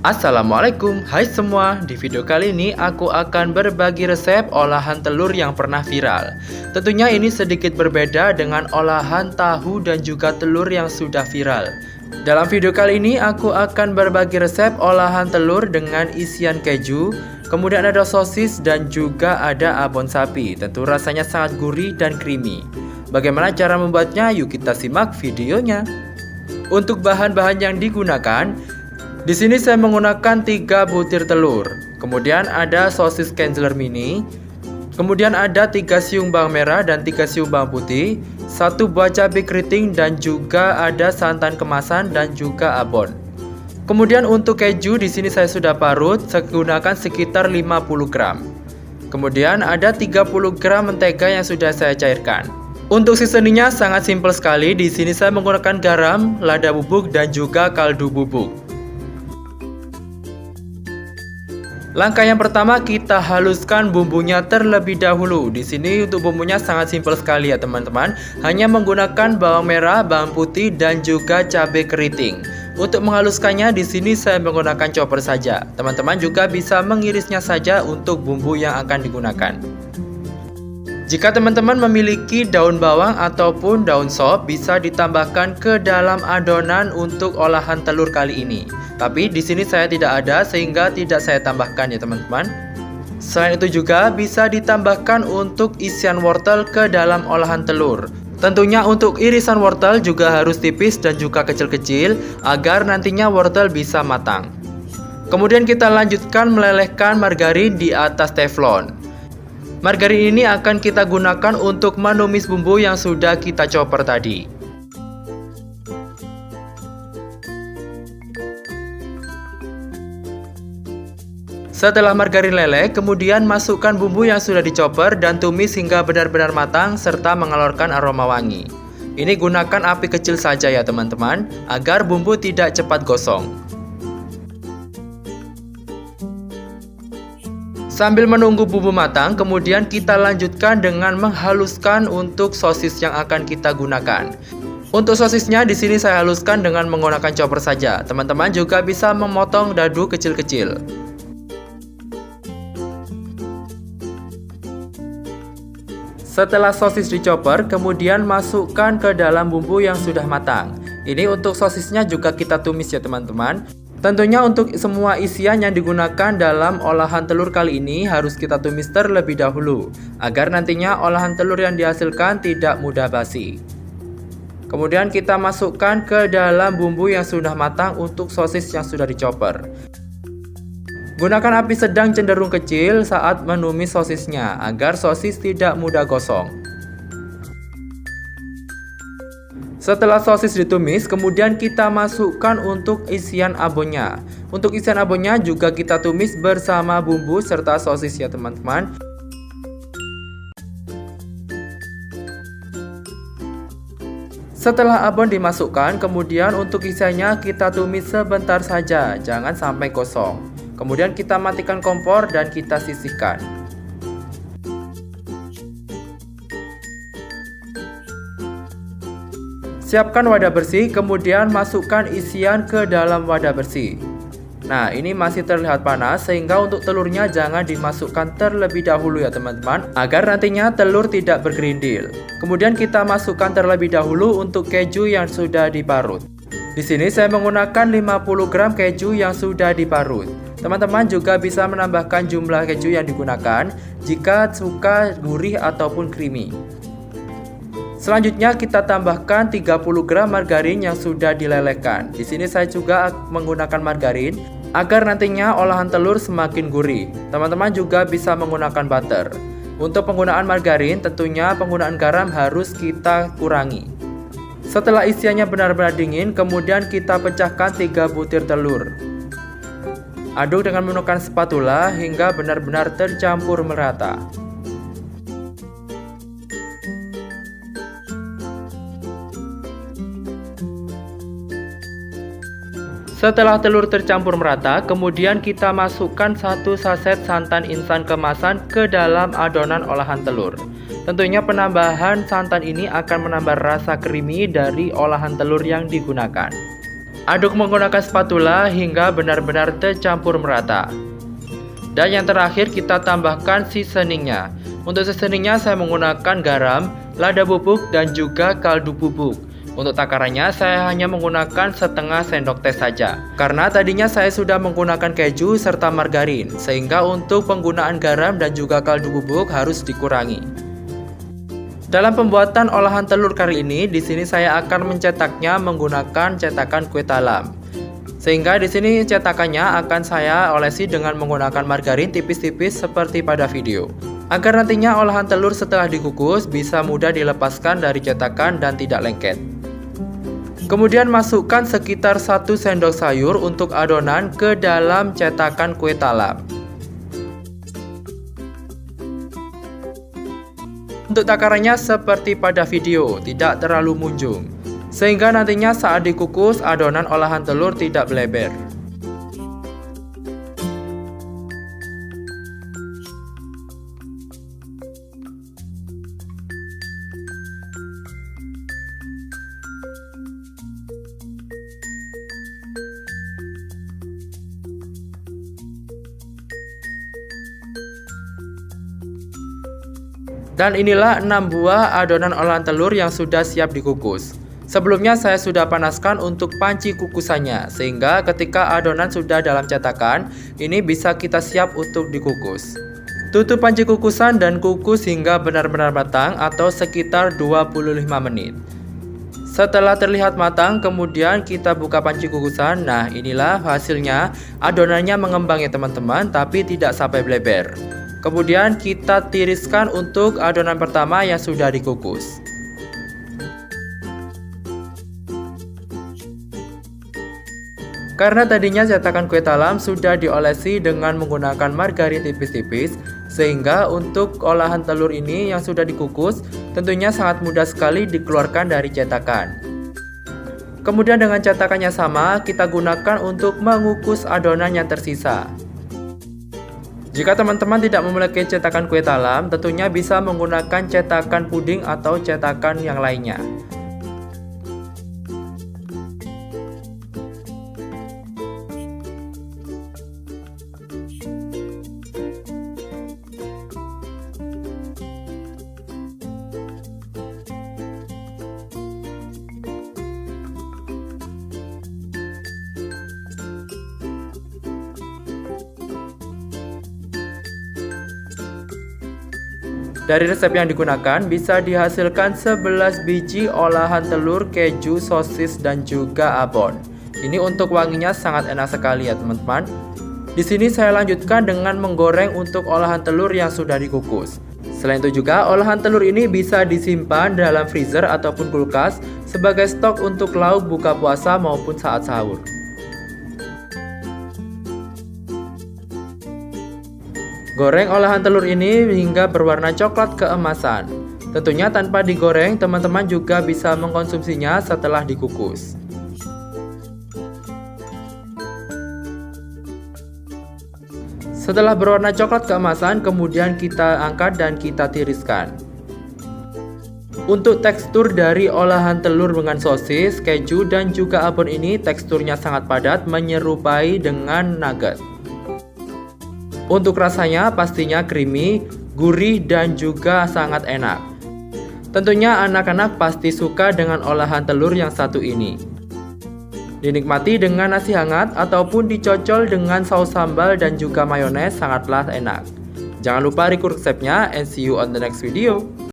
Assalamualaikum, hai semua. Di video kali ini aku akan berbagi resep olahan telur yang pernah viral. Tentunya ini sedikit berbeda dengan olahan tahu dan juga telur yang sudah viral. Dalam video kali ini aku akan berbagi resep olahan telur dengan isian keju, kemudian ada sosis dan juga ada abon sapi. Tentu rasanya sangat gurih dan creamy. Bagaimana cara membuatnya? Yuk kita simak videonya. Untuk bahan-bahan yang digunakan, di sini saya menggunakan 3 butir telur, kemudian ada sosis Kienzler mini, kemudian ada 3 siung bawang merah dan 3 siung bawang putih, 1 buah cabai keriting dan juga ada santan kemasan dan juga abon. Kemudian untuk keju di sini saya sudah parut, saya gunakan sekitar 50 gram. Kemudian ada 30 gram mentega yang sudah saya cairkan. Untuk seasoningnya sangat simpel sekali. Di sini saya menggunakan garam, lada bubuk dan juga kaldu bubuk. Langkah yang pertama, kita haluskan bumbunya terlebih dahulu. Di sini untuk bumbunya sangat simpel sekali ya teman-teman. Hanya menggunakan bawang merah, bawang putih dan juga cabai keriting. Untuk menghaluskannya di sini saya menggunakan chopper saja. Teman-teman juga bisa mengirisnya saja untuk bumbu yang akan digunakan. Jika teman-teman memiliki daun bawang ataupun daun sop, bisa ditambahkan ke dalam adonan untuk olahan telur kali ini. Tapi di sini saya tidak ada sehingga tidak saya tambahkan ya teman-teman. Selain itu juga bisa ditambahkan untuk isian wortel ke dalam olahan telur. Tentunya untuk irisan wortel juga harus tipis dan juga kecil-kecil agar nantinya wortel bisa matang. Kemudian kita lanjutkan melelehkan margarin di atas teflon. Margarin ini akan kita gunakan untuk menumis bumbu yang sudah kita chopper tadi. Setelah margarin leleh, kemudian masukkan bumbu yang sudah dichopper dan tumis hingga benar-benar matang serta mengeluarkan aroma wangi. Ini gunakan api kecil saja ya teman-teman, agar bumbu tidak cepat gosong. Sambil menunggu bumbu matang, kemudian kita lanjutkan dengan menghaluskan untuk sosis yang akan kita gunakan. Untuk sosisnya di sini saya haluskan dengan menggunakan chopper saja. Teman-teman juga bisa memotong dadu kecil-kecil. Setelah sosis dichopper, kemudian masukkan ke dalam bumbu yang sudah matang. Ini untuk sosisnya juga kita tumis ya teman-teman. Tentunya untuk semua isian yang digunakan dalam olahan telur kali ini harus kita tumis terlebih dahulu, agar nantinya olahan telur yang dihasilkan tidak mudah basi. Kemudian kita masukkan ke dalam bumbu yang sudah matang untuk sosis yang sudah dichopper. Gunakan api sedang cenderung kecil saat menumis sosisnya, agar sosis tidak mudah gosong. Setelah sosis ditumis, kemudian kita masukkan untuk isian abonnya. Untuk isian abonnya juga kita tumis bersama bumbu serta sosis ya teman-teman. Setelah abon dimasukkan, kemudian untuk isiannya kita tumis sebentar saja, jangan sampai gosong. Kemudian kita matikan kompor dan kita sisihkan. Siapkan wadah bersih, kemudian masukkan isian ke dalam wadah bersih. Nah, ini masih terlihat panas sehingga untuk telurnya jangan dimasukkan terlebih dahulu ya teman-teman, agar nantinya telur tidak bergerindil. Kemudian kita masukkan terlebih dahulu untuk keju yang sudah diparut. Di sini saya menggunakan 50 gram keju yang sudah diparut. Teman-teman juga bisa menambahkan jumlah keju yang digunakan jika suka gurih ataupun creamy. Selanjutnya kita tambahkan 30 gram margarin yang sudah dilelehkan. Di sini saya juga menggunakan margarin agar nantinya olahan telur semakin gurih. Teman-teman juga bisa menggunakan butter. Untuk penggunaan margarin tentunya penggunaan garam harus kita kurangi. Setelah isiannya benar-benar dingin, kemudian kita pecahkan 3 butir telur. Aduk dengan menggunakan spatula hingga benar-benar tercampur merata. Setelah telur tercampur merata, kemudian kita masukkan 1 saset santan instan kemasan ke dalam adonan olahan telur. Tentunya penambahan santan ini akan menambah rasa creamy dari olahan telur yang digunakan. Aduk menggunakan spatula hingga benar-benar tercampur merata. Dan yang terakhir kita tambahkan seasoningnya. Untuk seasoningnya saya menggunakan garam, lada bubuk, dan juga kaldu bubuk. Untuk takarannya saya hanya menggunakan setengah sendok teh saja. Karena tadinya saya sudah menggunakan keju serta margarin, sehingga untuk penggunaan garam dan juga kaldu bubuk harus dikurangi. Dalam pembuatan olahan telur kali ini, di sini saya akan mencetaknya menggunakan cetakan kue talam. Sehingga di sini cetakannya akan saya olesi dengan menggunakan margarin tipis-tipis seperti pada video. Agar nantinya olahan telur setelah dikukus bisa mudah dilepaskan dari cetakan dan tidak lengket. Kemudian masukkan sekitar 1 sendok sayur untuk adonan ke dalam cetakan kue talam. Untuk takarannya seperti pada video, tidak terlalu munjung, sehingga nantinya saat dikukus adonan olahan telur tidak melebar. Dan inilah 6 buah adonan olahan telur yang sudah siap dikukus. Sebelumnya saya sudah panaskan untuk panci kukusannya, sehingga ketika adonan sudah dalam cetakan, ini bisa kita siap untuk dikukus. Tutup panci kukusan dan kukus hingga benar-benar matang atau sekitar 25 menit. Setelah terlihat matang, kemudian kita buka panci kukusan. Nah, inilah hasilnya. Adonannya mengembang ya teman-teman, tapi tidak sampai melebar. Kemudian kita tiriskan untuk adonan pertama yang sudah dikukus. Karena tadinya cetakan kue talam sudah diolesi dengan menggunakan margarin tipis-tipis, sehingga untuk olahan telur ini yang sudah dikukus tentunya sangat mudah sekali dikeluarkan dari cetakan. Kemudian dengan cetakannya sama, kita gunakan untuk mengukus adonan yang tersisa. Jika teman-teman tidak memiliki cetakan kue talam, tentunya bisa menggunakan cetakan puding atau cetakan yang lainnya. Dari resep yang digunakan bisa dihasilkan 11 biji olahan telur, keju, sosis, dan juga abon. Ini untuk wanginya sangat enak sekali ya teman-teman. Di sini saya lanjutkan dengan menggoreng untuk olahan telur yang sudah dikukus. Selain itu juga olahan telur ini bisa disimpan dalam freezer ataupun kulkas sebagai stok untuk lauk buka puasa maupun saat sahur. Goreng olahan telur ini hingga berwarna coklat keemasan. Tentunya tanpa digoreng, teman-teman juga bisa mengkonsumsinya setelah dikukus. Setelah berwarna coklat keemasan, kemudian kita angkat dan kita tiriskan. Untuk tekstur dari olahan telur dengan sosis, keju, dan juga abon ini teksturnya sangat padat menyerupai dengan nugget. Untuk rasanya pastinya creamy, gurih, dan juga sangat enak. Tentunya anak-anak pasti suka dengan olahan telur yang satu ini. Dinikmati dengan nasi hangat ataupun dicocol dengan saus sambal dan juga mayones sangatlah enak. Jangan lupa request resepnya and see you on the next video.